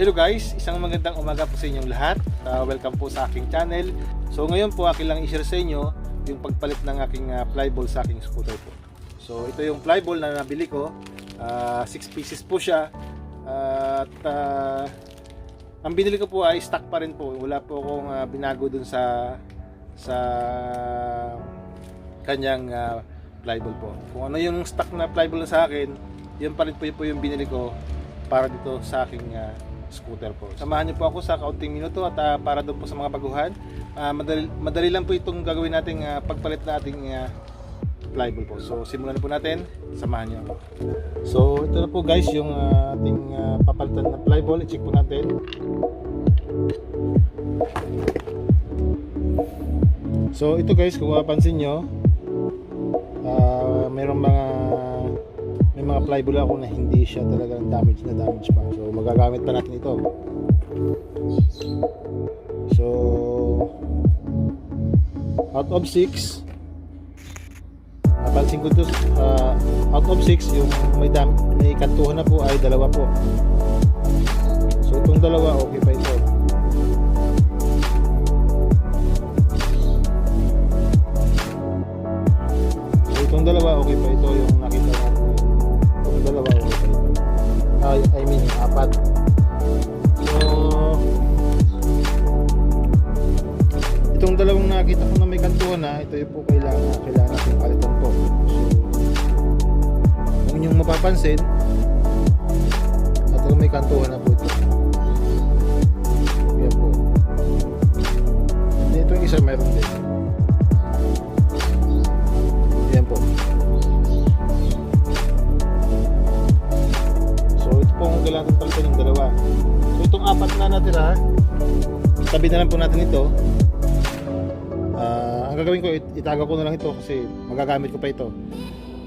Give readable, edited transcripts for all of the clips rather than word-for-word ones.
Hello guys, isang magandang umaga po sa inyong lahat. Welcome po sa aking channel. So ngayon po akin lang i-share sa inyo yung pagpalit ng aking flyball sa aking scooter po. So ito yung flyball na nabili ko. 6 pieces po siya. At ang binili ko po ay stock pa rin po. Wala po akong binago dun sa kanyang flyball po. Kung ano yung stock na flyball na sa akin, yun pa rin po yung binili ko para dito sa aking scooter po. Samahan niyo po ako sa kaunting minuto at para doon po sa mga baguhan. Madali lang po itong gagawin nating pagpalit na ating flyball po. So simulan na po natin, samahan niyo ako. So ito na po guys yung ating papalitan na flyball. I-check po natin. So ito guys, kung mapapansin nyo, may mga flyball ako na hindi siya talagang damage pa. So magagamit pa natin ito. So out of 6, napansin ko ito, out of 6 yung may kantuhan na po ay 2 po. So itong 2 okay pa ito. So itong 2 okay pa ito, yung nakita natin. Itong 2 okay pa ito. I mean yung 4. So itong 2 nakita ko na may kantuhan na, ito yung po kailangan natin palitan po. So kung yung mapapansin, at may kantuhan na po ito. Yan po. Ito yung isa mayroon din. Yan po. So ito po kung kailangan palitan yung 2. So itong 4 na natira, tabi na lang po natin ito. Ang gagawin ko, itago ko na lang ito kasi magagamit ko pa ito.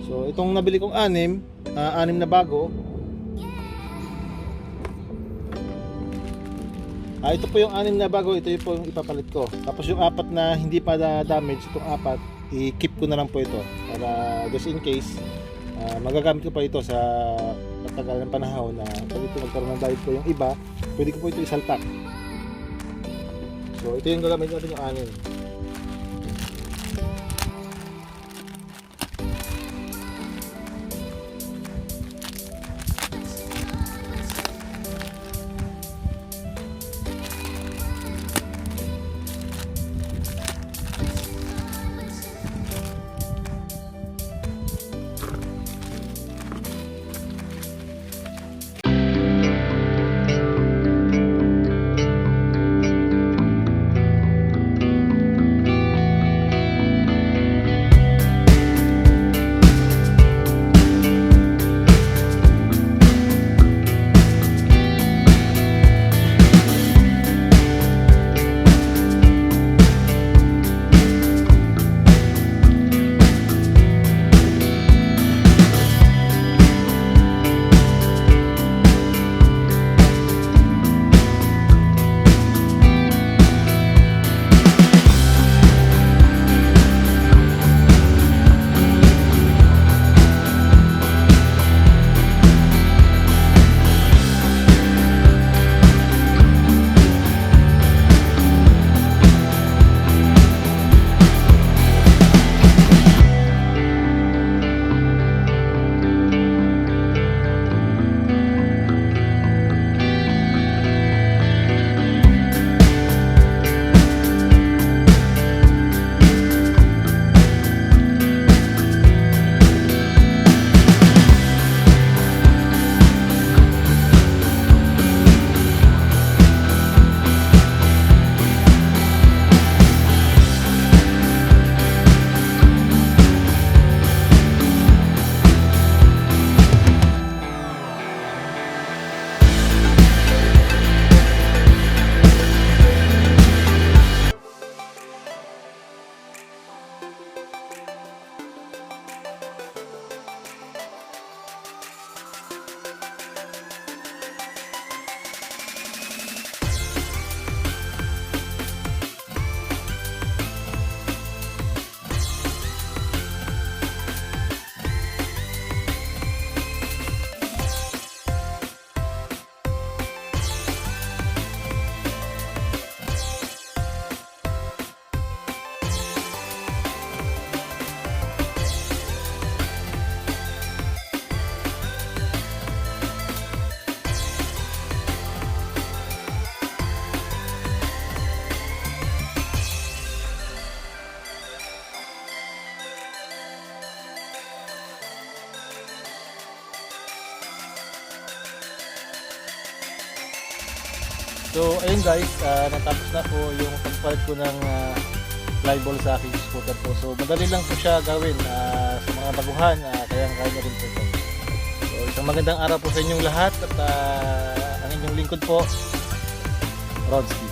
So itong nabili kong 6 na bago, ito po yung 6 na bago, ito po yung ipapalit ko. Tapos yung 4 na hindi pa damage, itong 4 i-keep ko na lang po ito para just in case magagamit ko pa ito sa matagal ng panahon na pwede ko magkaroon ng diet ko yung iba, pwede ko po ito isalpak. So ito yung gagamit natin yung 6. So ayun guys, natapos na po yung pagpalit ko ng flyball sa aking scooter po. So madali lang po siya gawin. mga baguhan, kaya nyo rin po ito. So isang magandang araw po sa inyong lahat at ang inyong lingkod po, Rodski.